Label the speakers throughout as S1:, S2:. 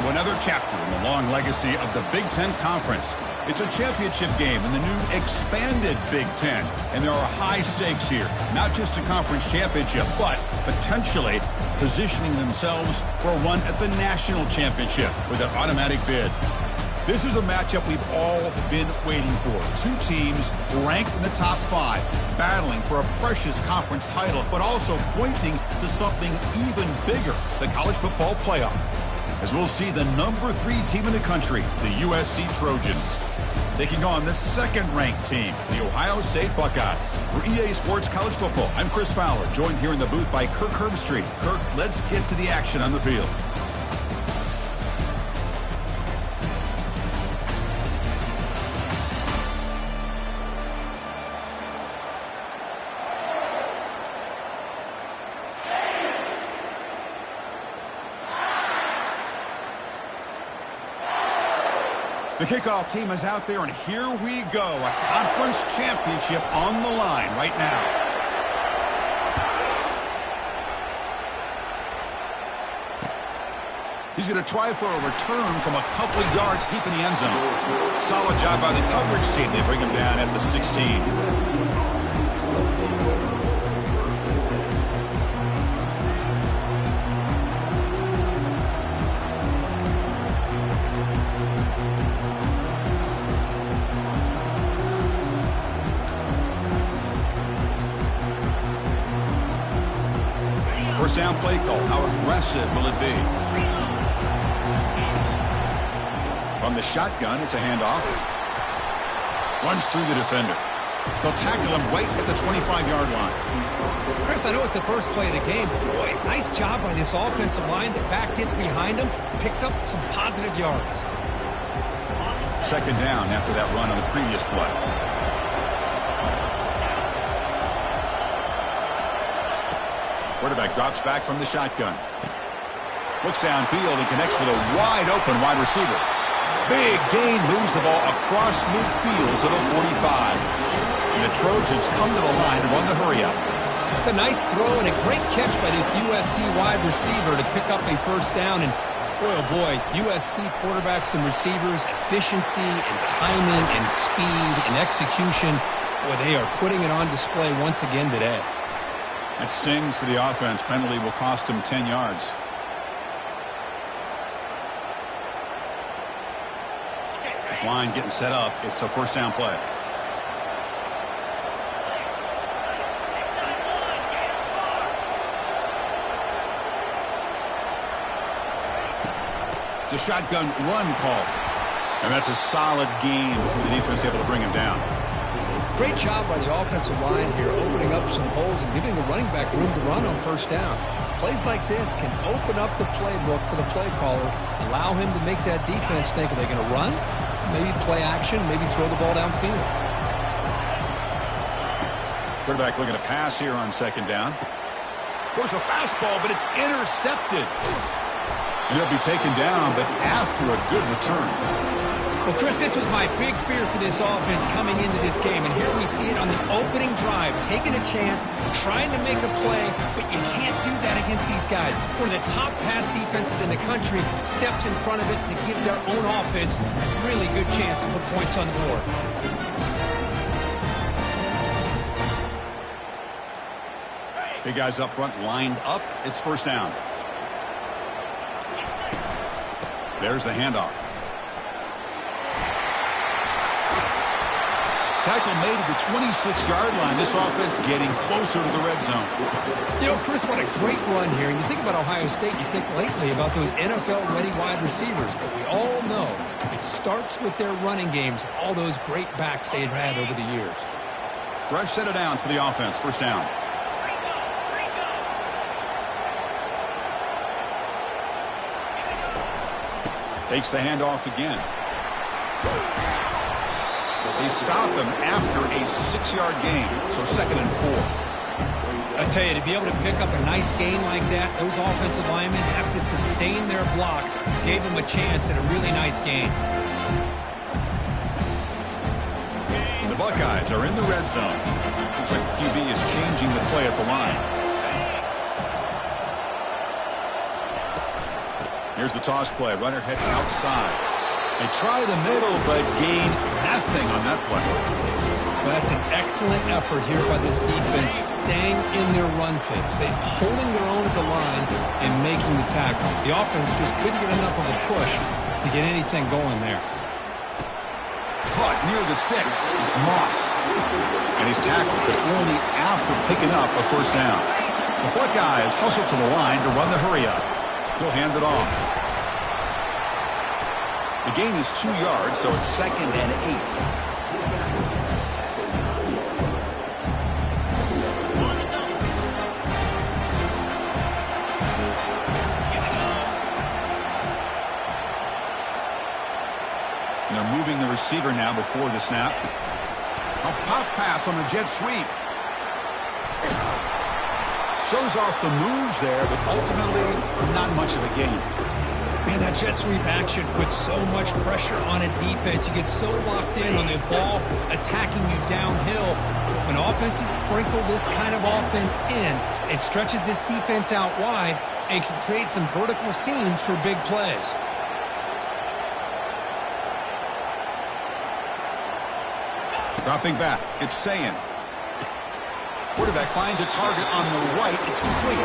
S1: to another chapter in the long legacy of the Big Ten Conference. It's a championship game in the new expanded Big Ten, and there are high stakes here. Not just a conference championship, but potentially positioning themselves for a run at the national championship with an automatic bid. This is a matchup we've all been waiting for. Two teams ranked in the top 5, battling for a precious conference title, but also pointing to something even bigger, the college football playoff. As we'll see the number 3 team in the country, the USC Trojans, taking on the second-ranked team, the Ohio State Buckeyes. For EA Sports College Football, I'm Chris Fowler, joined here in the booth by Kirk Herbstreit. Kirk, let's get to the action on the field. The kickoff team is out there, and here we go. A conference championship on the line right now. He's going to try for a return from a couple of yards deep in the end zone. Solid job by the coverage team. They bring him down at the 16. First down play call. How aggressive will it be? From the shotgun, it's a handoff. Runs through the defender. They'll tackle him right at the 25-yard line.
S2: Chris, I know it's the first play of the game, but boy, nice job by this offensive line. The back gets behind him, picks up some positive yards.
S1: Second down after that run on the previous play. Quarterback drops back from the shotgun. Looks downfield and connects with a wide-open wide receiver. Big gain, moves the ball across midfield to the 45. And the Trojans come to the line and run the hurry up.
S2: It's a nice throw and a great catch by this USC wide receiver to pick up a first down. And boy, oh boy, USC quarterbacks and receivers, efficiency and timing and speed and execution. Boy, they are putting it on display once again today.
S1: That stings for the offense. Penalty will cost him 10 yards. This line getting set up. It's a first down play. It's a shotgun run call. And that's a solid gain before the defense able to bring him down.
S2: Great job by the offensive line here, opening up some holes and giving the running back room to run on first down. Plays like this can open up the playbook for the play caller, allow him to make that defense think, are they going to run? Maybe play action, maybe throw the ball downfield.
S1: Quarterback looking to pass here on second down. Goes a fastball, but it's intercepted. And he'll be taken down, but after a good return.
S2: Well, Chris, this was my big fear for this offense coming into this game, and here we see it on the opening drive, taking a chance, trying to make a play, but you can't do that against these guys. One of the top pass defenses in the country steps in front of it to give their own offense a really good chance to put points on the board.
S1: Big guys up front lined up. It's first down. There's the handoff. Tackle made at the 26-yard line. This offense getting closer to the red zone.
S2: You know, Chris, what a great run here. And you think about Ohio State, you think lately about those NFL-ready wide receivers. But we all know it starts with their running games, all those great backs they've had over the years.
S1: Fresh set of downs for the offense. First down. Takes the handoff again. They stop him after a 6-yard gain, so second and 4.
S2: I tell you, to be able to pick up a nice gain like that, those offensive linemen have to sustain their blocks. Gave them a chance at a really nice gain.
S1: The Buckeyes are in the red zone. Looks like the QB is changing the play at the line. Here's the toss play. Runner heads outside. They try the middle, but gain nothing on that play.
S2: Well, that's an excellent effort here by this defense, staying in their run fix. They're holding their own at the line and making the tackle. The offense just couldn't get enough of a push to get anything going there.
S1: Caught near the sticks. It's Moss. And he's tackled, but only after picking up a first down. The Buckeyes hustle to the line to run the hurry up. He'll hand it off. The gain is 2 yards, so it's 2nd and 8. They're moving the receiver now before the snap. A pop pass on the jet sweep. Shows off the moves there, but ultimately not much of a gain.
S2: Man, that jet sweep action puts so much pressure on a defense. You get so locked in on the ball attacking you downhill. When offenses sprinkle this kind of offense in, it stretches this defense out wide and can create some vertical seams for big plays.
S1: Dropping back, it's Sayin. Quarterback finds a target on the right. It's complete.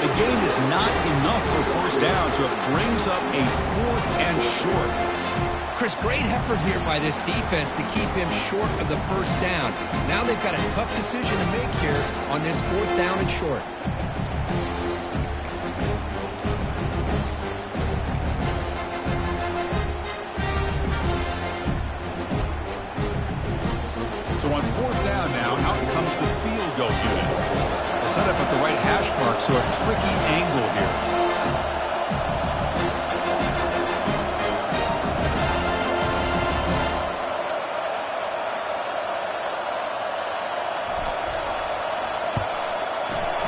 S1: The gain is not enough for first down, so it brings up a 4th and short.
S2: Chris, great effort here by this defense to keep him short of the first down. Now they've got a tough decision to make here on this 4th down and short.
S1: So on 4th down now, out comes the field goal unit. They set up at the right hash mark, so a tricky angle here.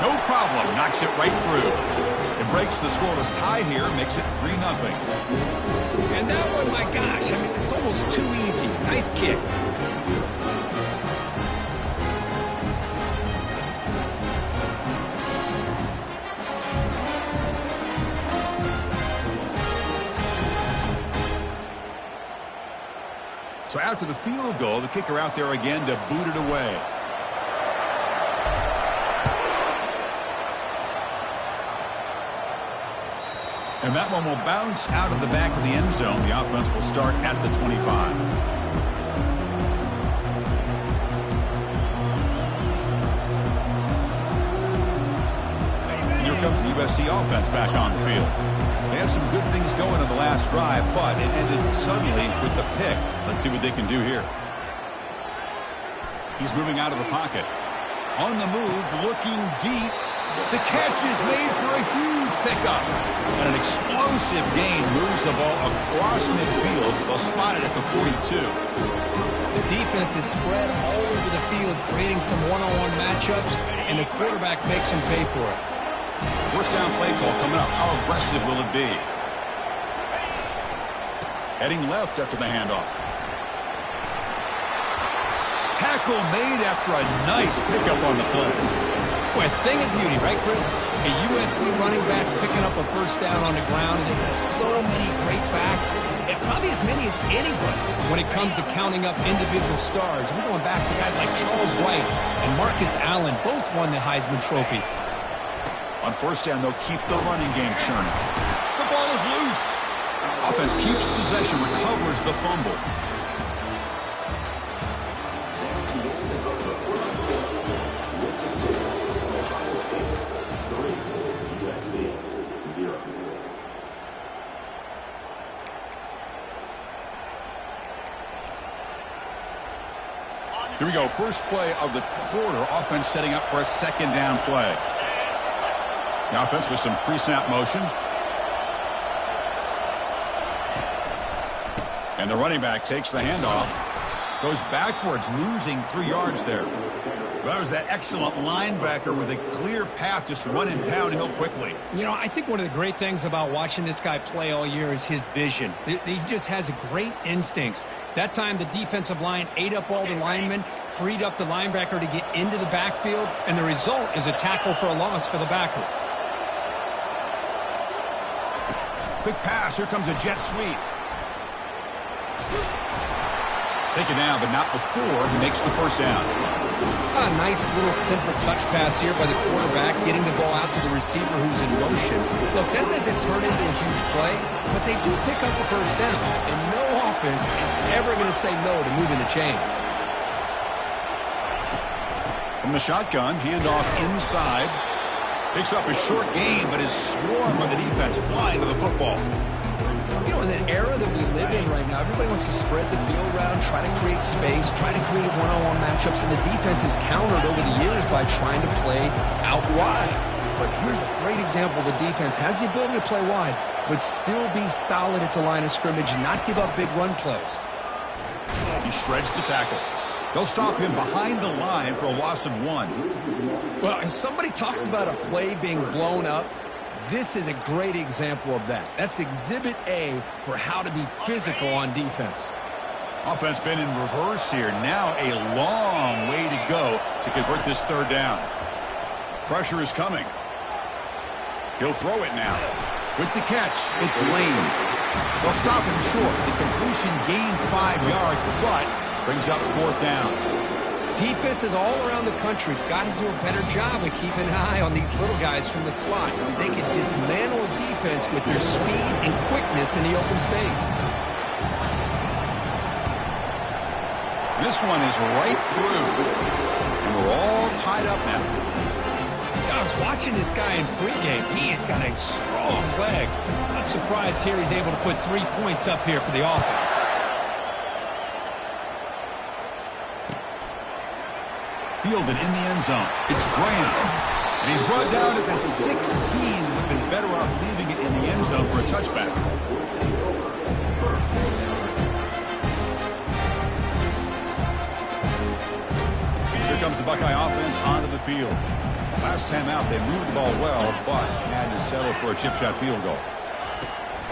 S1: No problem, knocks it right through. It breaks the scoreless tie here, makes it 3-0.
S2: And that one, my gosh, I mean, it's almost too easy. Nice kick.
S1: So after the field goal, the kicker out there again to boot it away. And that one will bounce out of the back of the end zone. The offense will start at the 25. And here comes the USC offense back on the field. They had some good things going on the last drive, but it ended suddenly with the pick. Let's see what they can do here. He's moving out of the pocket. On the move, looking deep. The catch is made for a huge pickup. And an explosive gain moves the ball across midfield. They'll spot it at the 42.
S2: The defense is spread all over the field, creating some one-on-one matchups, and the quarterback makes him pay for it.
S1: First down play call coming up. How aggressive will it be? Heading left after the handoff. Tackle made after a nice pickup on the play.
S2: Boy, a thing of beauty, right, Chris? A USC running back picking up a first down on the ground, and they've got so many great backs, and probably as many as anybody when it comes to counting up individual stars. We're going back to guys like Charles White and Marcus Allen, both won the Heisman Trophy.
S1: On first down, they'll keep the running game churning. The ball is loose. Offense keeps possession, recovers the fumble. Here we go. First play of the quarter. Offense setting up for a 2nd down play. The offense with some pre-snap motion. And the running back takes the handoff. Goes backwards, losing 3 yards there. Well, that was that excellent linebacker with a clear path just running downhill quickly.
S2: You know, I think one of the great things about watching this guy play all year is his vision. He just has great instincts. That time, the defensive line ate up all the linemen, freed up the linebacker to get into the backfield, and the result is a tackle for a loss for the backer.
S1: Quick pass. Here comes a jet sweep. Taken down, but not before he makes the first down.
S2: A nice little simple touch pass here by the quarterback, getting the ball out to the receiver who's in motion. Look, that doesn't turn into a huge play, but they do pick up the first down, and no offense is ever going to say no to moving the chains.
S1: From the shotgun, handoff inside. Picks up a short gain, but is swarmed by the defense flying to the football.
S2: You know, in the era that we live in right now, everybody wants to spread the field around, try to create space, try to create one-on-one matchups, and the defense is countered over the years by trying to play out wide. But here's a great example. The defense has the ability to play wide, but still be solid at the line of scrimmage and not give up big run plays.
S1: He shreds the tackle. They'll stop him behind the line for a loss of 1.
S2: Well, if somebody talks about a play being blown up, this is a great example of that. That's Exhibit A for how to be physical on defense.
S1: Offense been in reverse here. Now a long way to go to convert this third down. Pressure is coming. He'll throw it now. With the catch, it's Lane. They'll stop him short. The completion gained 5 yards, but brings up fourth down.
S2: Defenses all around the country got to do a better job of keeping an eye on these little guys from the slot. They can dismantle a defense with their speed and quickness in the open space.
S1: This one is right through, and we're all tied up now.
S2: I was watching this guy in pregame. He has got a strong leg. Not surprised here he's able to put 3 points up here for the offense.
S1: Fielded in the end zone. It's Graham. And he's brought down at the 16. Would have been better off leaving it in the end zone for a touchback. Here comes the Buckeye offense onto the field. Last time out, they moved the ball well, but had to settle for a chip shot field goal.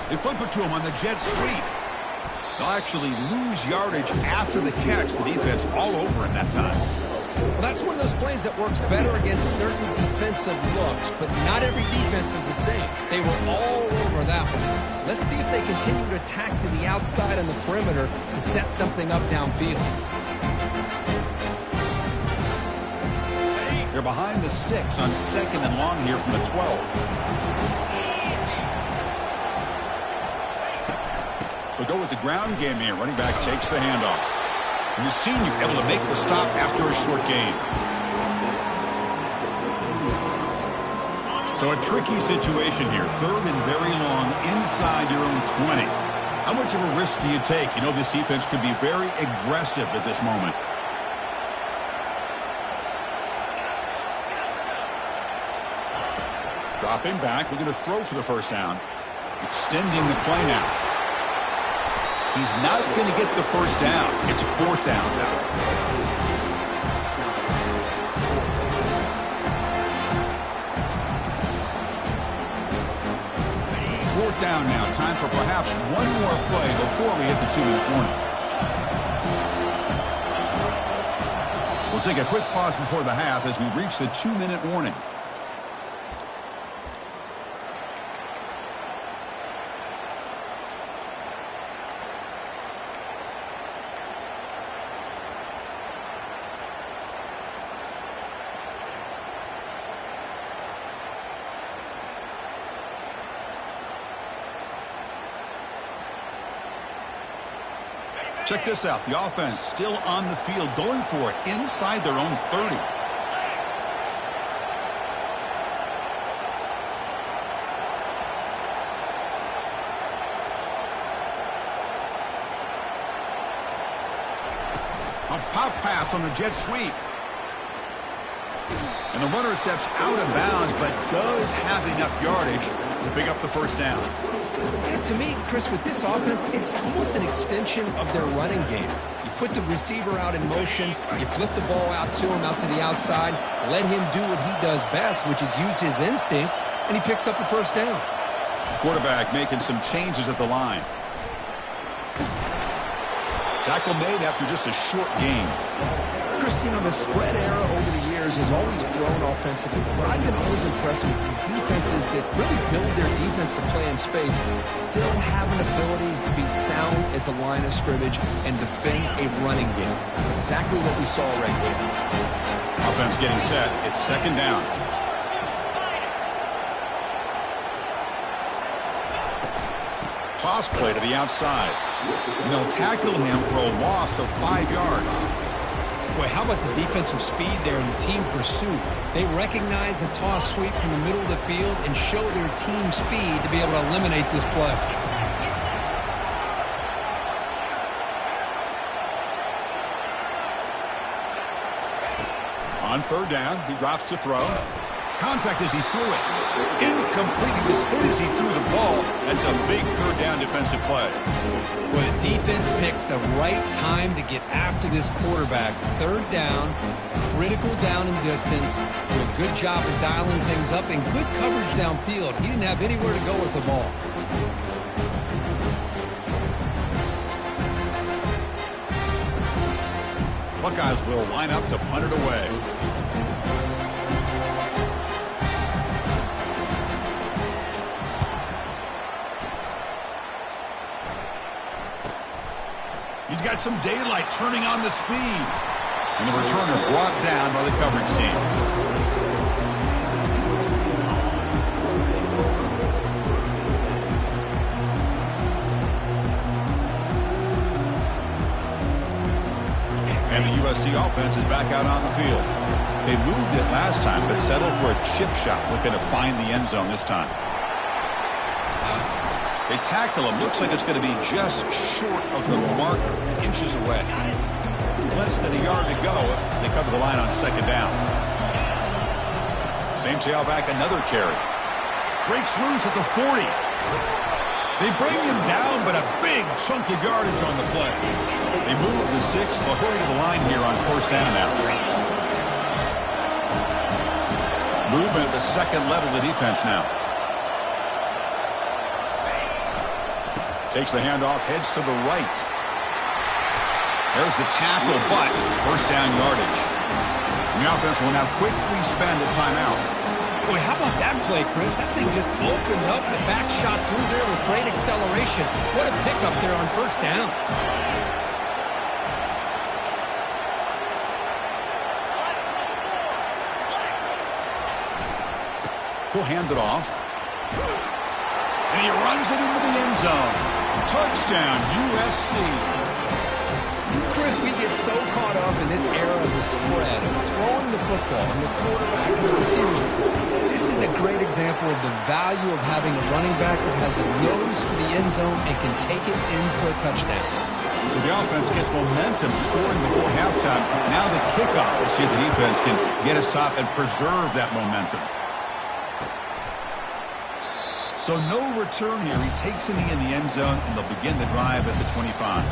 S1: They flip it to him on the jet sweep. They'll actually lose yardage after the catch. The defense all over him that time.
S2: Well, that's one of those plays that works better against certain defensive looks, but not every defense is the same. They were all over that one. Let's see if they continue to attack to the outside on the perimeter to set something up downfield.
S1: They're behind the sticks on 2nd and long here from the 12. They'll go with the ground game here. Running back takes the handoff. And the senior able to make the stop after a short gain. So a tricky situation here. 3rd and very long inside your own 20. How much of a risk do you take? You know this defense could be very aggressive at this moment. Dropping back, looking to throw for the first down. Extending the play now. He's not going to get the first down. It's 4th down now. Fourth down now. Time for perhaps one more play before we hit the 2-minute warning. We'll take a quick pause before the half as we reach the 2-minute warning. Check this out. The offense still on the field, going for it inside their own 30. A pop pass on the jet sweep. And the runner steps out of bounds, but does have enough yardage to pick up the first down.
S2: Yeah, to me, Chris, with this offense, it's almost an extension of their running game. You put the receiver out in motion, you flip the ball out to him, out to the outside, let him do what he does best, which is use his instincts, and he picks up a first down.
S1: Quarterback making some changes at the line. Tackle made after just a short gain.
S2: Chris, the spread era over the years has always grown offensively, but I've been always impressed with defenses that really build their defense to play in space, still have an ability to be sound at the line of scrimmage and defend a running game. That's exactly what we saw right there.
S1: Offense getting set. It's second down. Toss play to the outside. And they'll tackle him for a loss of 5 yards.
S2: Boy, how about the defensive speed there in the team pursuit? They recognize the toss sweep from the middle of the field and show their team speed to be able to eliminate this play.
S1: On third down, he drops to throw. Contact as he threw it. Incomplete. He was hit as he threw the ball. That's a big third down defensive play.
S2: Well, the defense picks the right time to get after this quarterback. Third down, critical down and distance. Do a good job of dialing things up and good coverage downfield. He didn't have anywhere to go with the ball.
S1: Buckeyes will line up to punt it away. He's got some daylight turning on the speed. And the returner brought down by the coverage team. And the USC offense is back out on the field. They moved it last time, but settled for a chip shot, looking to find the end zone this time. They tackle him. Looks like it's going to be just short of the marker, inches away. Less than a yard to go as they come to the line on second down. Same tailback, another carry. Breaks loose at the 40. They bring him down, but a big chunk of yardage on the play. They move the 6. They'll hurry to the line here on first down now. Movement at the second level of the defense now. Takes the handoff, heads to the right. There's the tackle, but first down yardage. And the offense will now quickly spend a timeout.
S2: Boy, how about that play, Chris? That thing just opened up. The back shot through there with great acceleration. What a pickup there on first down.
S1: He'll hand it off. And he runs it into the end zone. Touchdown, USC.
S2: Chris, we get so caught up in this era of the spread, of throwing the football and the quarterback and the receivers. This is a great example of the value of having a running back that has a nose for the end zone and can take it in for a touchdown.
S1: So the offense gets momentum, scoring before halftime. Now the kickoff. We'll see if the defense can get a stop and preserve that momentum. So no return here. He takes it in the end zone, and they'll begin the drive at the 25.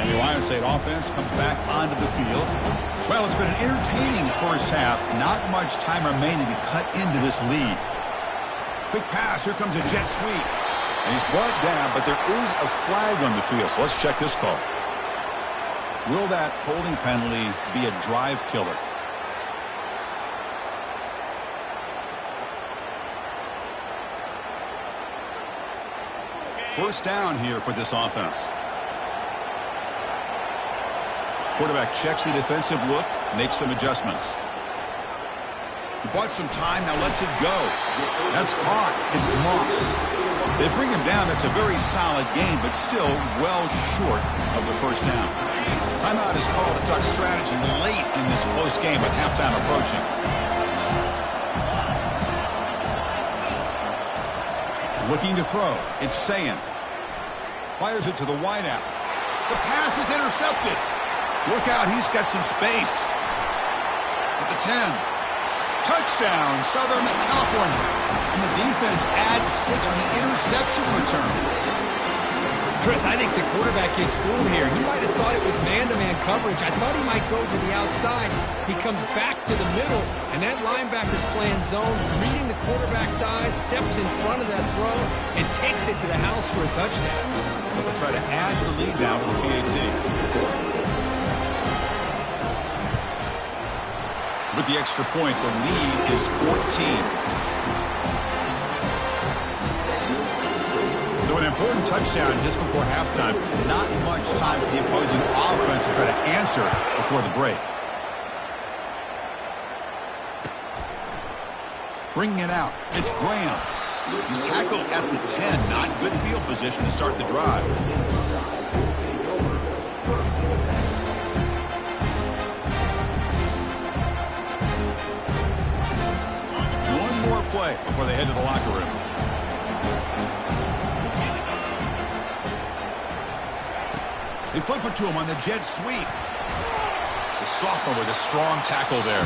S1: And the Ohio State offense comes back onto the field. Well, it's been an entertaining first half. Not much time remaining to cut into this lead. Quick pass. Here comes a jet sweep. And he's brought down, but there is a flag on the field. So let's check this call. Will that holding penalty be a drive killer? First down here for this offense. Quarterback checks the defensive look, makes some adjustments. He bought some time, now lets it go. That's caught. It's Moss. They bring him down. That's a very solid game, but still well short of the first down. Timeout is called to talk strategy late in this close game with halftime approaching. Looking to throw. It's Sayin. Fires it to the wideout. The pass is intercepted. Look out, he's got some space. At the 10. Touchdown, Southern California. And the defense adds 6 with the interception return.
S2: Chris, I think the quarterback gets fooled here. He might have thought it was man-to-man coverage. I thought he might go to the outside. He comes back to the middle, and that linebacker's playing zone, reading the quarterback's eyes, steps in front of that throw, and takes it to the house for a touchdown.
S1: They'll try to add the lead now to the PAT. With the extra point, the lead is 14. So an important touchdown just before halftime. Not much time for the opposing offense to try to answer before the break. Bringing it out. It's Graham. He's tackled at the 10. Not good field position to start the drive. One more play before they head to the locker room. They flip it to him on the jet sweep. The sophomore with a strong tackle there.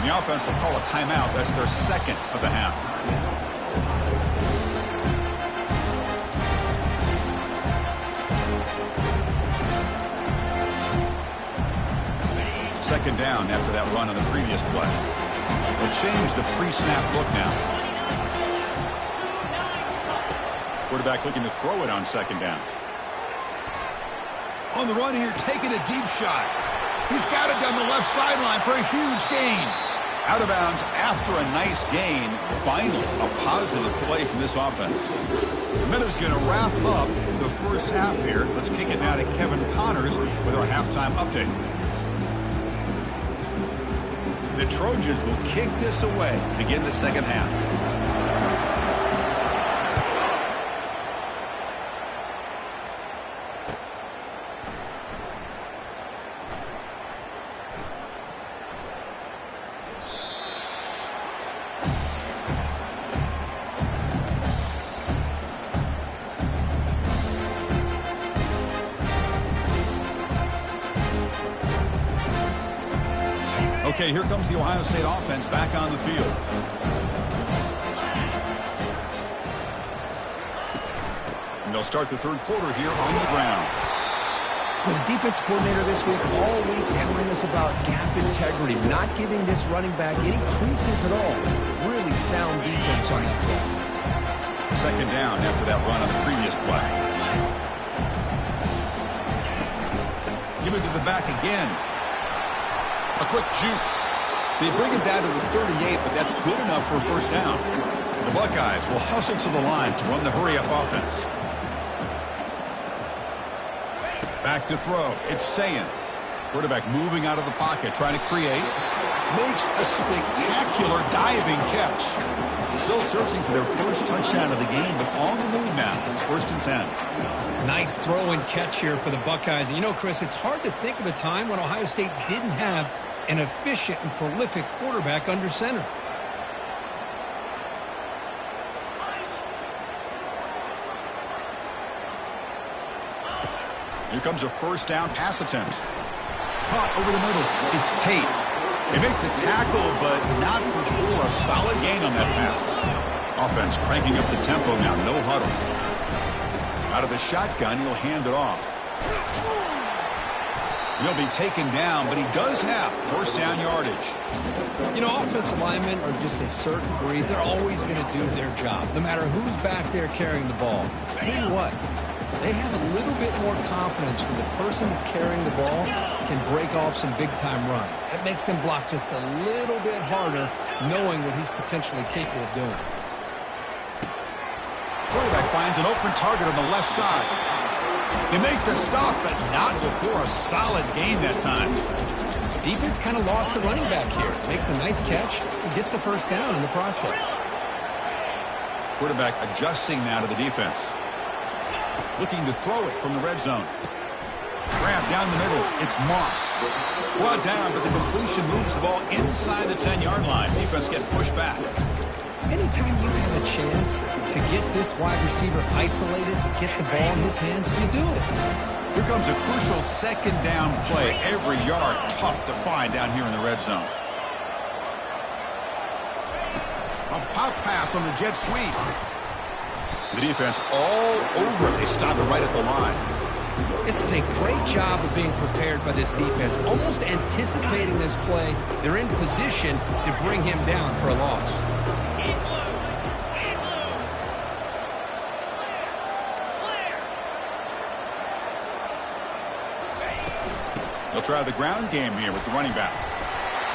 S1: And the offense will call a timeout. That's their second of the half. Second down after that run on the previous play. They'll change the pre-snap look now. Quarterback looking to throw it on second down. On the run here, taking a deep shot. He's got it down the left sideline for a huge gain. Out of bounds after a nice gain. Finally, a positive play from this offense. The Meadows going to wrap up the first half here. Let's kick it now to Kevin Connors with our halftime update. The Trojans will kick this away to begin the second half. Okay, here comes the Ohio State offense back on the field. And they'll start the third quarter here on the ground.
S2: Well, the defense coordinator this week all week telling us about gap integrity, not giving this running back any creases at all. Really sound defense on that play.
S1: Second down after that run on the previous play. Give it to the back again. A quick juke. They bring it down to the 38, but that's good enough for a first down. The Buckeyes will hustle to the line to run the hurry-up offense. Back to throw. It's Sayin. Quarterback moving out of the pocket, trying to create. Makes a spectacular diving catch. Still searching for their first touchdown of the game, but on the move now. It's 1st and 10.
S2: Nice throw and catch here for the Buckeyes. And you know, Chris, it's hard to think of a time when Ohio State didn't have an efficient and prolific quarterback under center.
S1: Here comes a first down pass attempt. Caught over the middle. It's Tate. They make the tackle, but not before a solid gain on that pass. Offense cranking up the tempo now. No huddle. Out of the shotgun, he'll hand it off. He'll be taken down, but he does have first down yardage.
S2: You know, offensive linemen are just a certain breed. They're always going to do their job, no matter who's back there carrying the ball. Tell you what, they have a little bit more confidence when the person that's carrying the ball can break off some big-time runs. That makes them block just a little bit harder, knowing what he's potentially capable of doing.
S1: Quarterback finds an open target on the left side. They make the stop, but not before a solid gain that time.
S2: Defense kind of lost the running back here. Makes a nice catch and gets the first down in the process.
S1: Quarterback adjusting now to the defense. Looking to throw it from the red zone. Grab down the middle. It's Moss. Brought down, but the completion moves the ball inside the 10-yard line. Defense getting pushed back.
S2: Anytime you have a chance to get this wide receiver isolated, to get the ball in his hands, you do it.
S1: Here comes a crucial second down play. Every yard tough to find down here in the red zone. A pop pass on the jet sweep. The defense all over it. They stop it right at the line.
S2: This is a great job of being prepared by this defense, almost anticipating this play. They're in position to bring him down for a loss.
S1: They'll try the ground game here with the running back.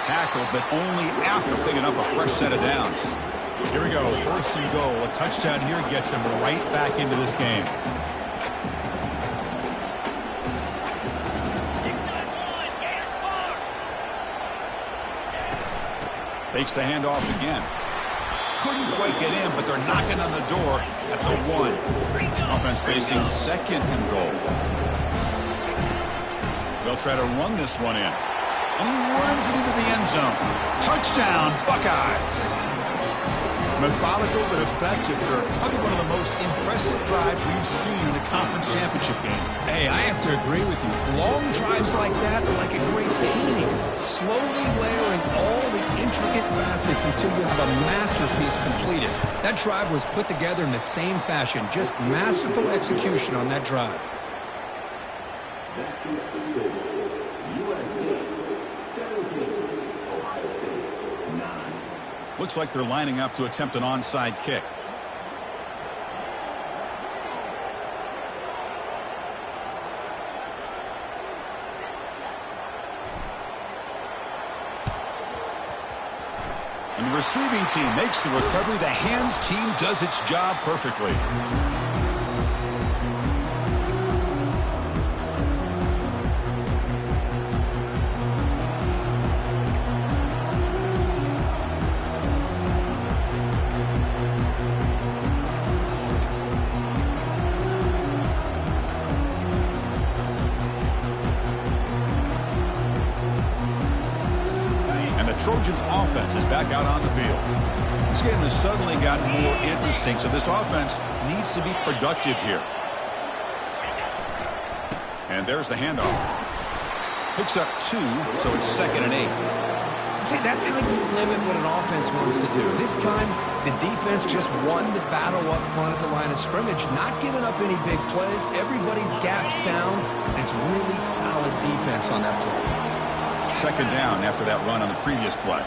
S1: Tackled, but only after picking up a fresh set of downs. Here we go, first and goal. A touchdown here gets them right back into this game. Takes the handoff again. Couldn't quite get in, but they're knocking on the door at the 1. Offense facing second and goal. They'll try to run this one in. And he runs it into the end zone. Touchdown, Buckeyes. Methodical but effective. They're probably one of the most impressive drives we've seen in a conference championship game.
S2: Hey, I have to agree with you. Long drives like that are like a great painting. Slowly layering all the intricate facets until you have a masterpiece completed. That drive was put together in the same fashion. Just masterful execution on that drive.
S1: Looks like they're lining up to attempt an onside kick. And the receiving team makes the recovery. The hands team does its job perfectly. Trojans offense is back out on the field. This game has suddenly gotten more interesting, so this offense needs to be productive here. And there's the handoff. Picks up 2, so it's 2nd and 8.
S2: See, that's how you limit what an offense wants to do. This time, the defense just won the battle up front at the line of scrimmage, not giving up any big plays. Everybody's gap sound, and it's really solid defense on that play.
S1: 2nd down after that run on the previous play.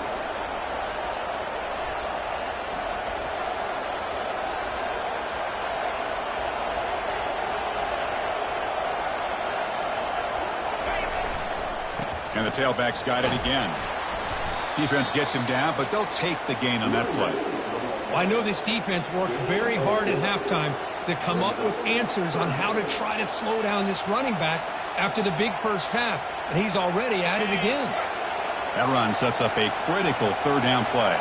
S1: And the tailback's got it again. Defense gets him down, but they'll take the gain on that play.
S2: Well, I know this defense worked very hard at halftime to come up with answers on how to try to slow down this running back after the big first half, and he's already at it again.
S1: That run sets up a critical 3rd down play.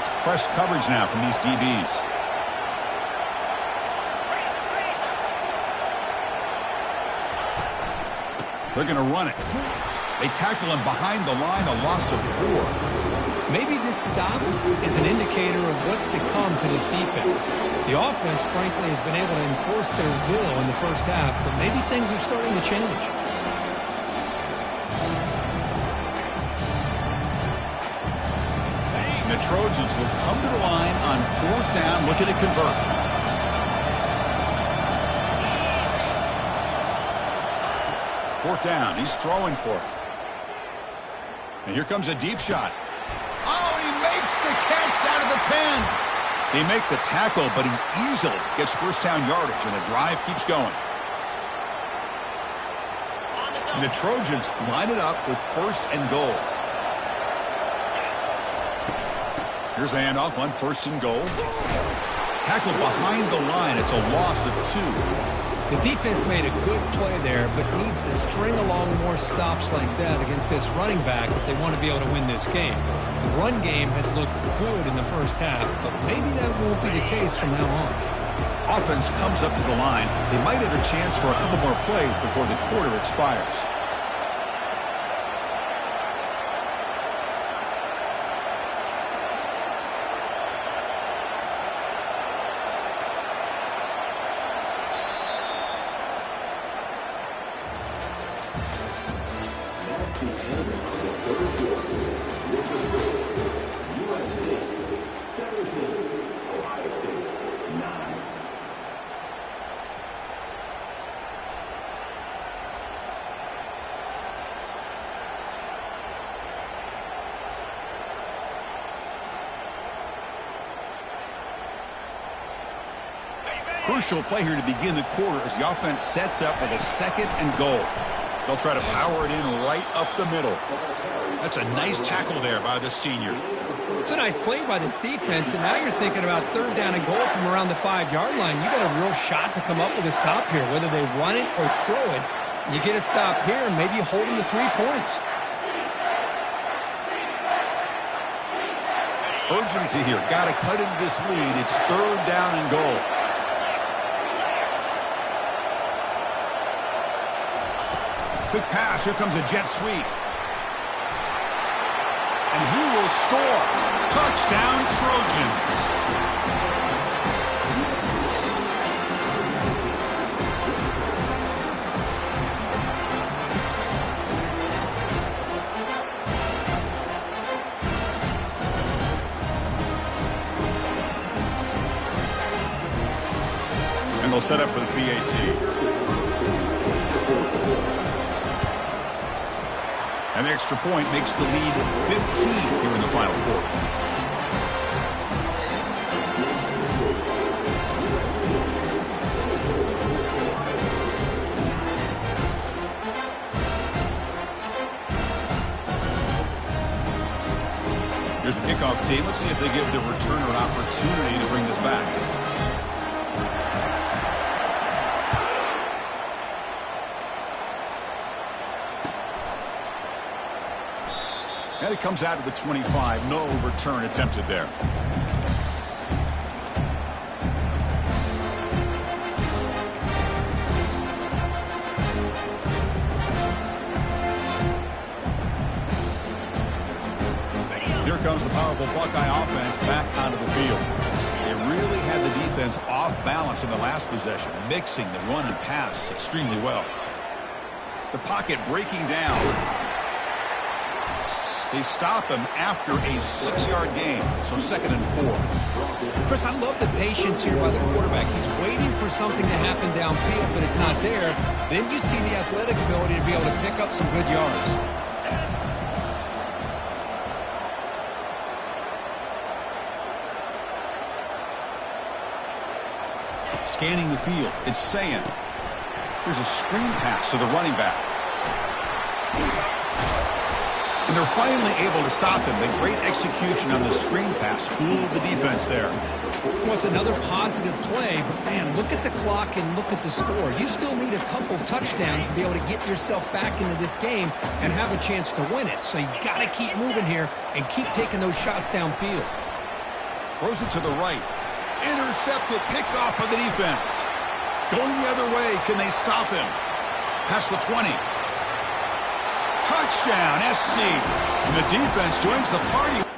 S1: It's press coverage now from these DBs. They're going to run it. They tackle him behind the line, a loss of 4.
S2: Maybe this stop is an indicator of what's to come for this defense. The offense, frankly, has been able to enforce their will in the first half, but maybe things are starting to change.
S1: The Trojans will come to the line on 4th down, looking to convert. Fourth down, he's throwing for it. And here comes a deep shot. Oh, he makes the catch out of the 10. They make the tackle, but he easily gets 1st down yardage, and the drive keeps going. And the Trojans line it up with 1st and goal. Here's the handoff on 1st and goal. Tackled behind the line. It's a loss of 2.
S2: The defense made a good play there, but needs to string along more stops like that against this running back if they want to be able to win this game. The run game has looked good in the first half, but maybe that won't be the case from now on.
S1: Offense comes up to the line. They might have a chance for a couple more plays before the quarter expires. Crucial play here to begin the quarter as the offense sets up with a 2nd and goal. They'll try to power it in right up the middle. That's a nice tackle there by the senior.
S2: It's a nice play by this defense, and now you're thinking about 3rd down and goal from around the 5-yard line. You got a real shot to come up with a stop here. Whether they run it or throw it, you get a stop here and maybe you hold them to 3 points.
S1: Urgency here. Got to cut into this lead. It's 3rd down and goal. Quick pass. Here comes a jet sweep. And he will score. Touchdown, Trojans. And they'll set up for the PAT. An extra point makes the lead 15 here in the final quarter. Here's the kickoff team. Let's see if they give the returner an opportunity to bring this back. And it comes out to the 25. No return attempted there. Here comes the powerful Buckeye offense back onto the field. They really had the defense off balance in the last possession, mixing the run and pass extremely well. The pocket breaking down. They stop him after a 6-yard gain, so 2nd and 4.
S2: Chris, I love the patience here by the quarterback. He's waiting for something to happen downfield, but it's not there. Then you see the athletic ability to be able to pick up some good yards.
S1: Scanning the field, it's Sayin. Here's a screen pass to the running back. And they're finally able to stop him. The great execution on the screen pass fooled the defense there.
S2: Well, it's another positive play, but man, look at the clock and look at the score. You still need a couple touchdowns to be able to get yourself back into this game and have a chance to win it. So you got to keep moving here and keep taking those shots downfield.
S1: Throws it to the right. Intercepted, picked off by the defense. Going the other way, can they stop him? Past the 20. Touchdown, SC. And the defense joins the party.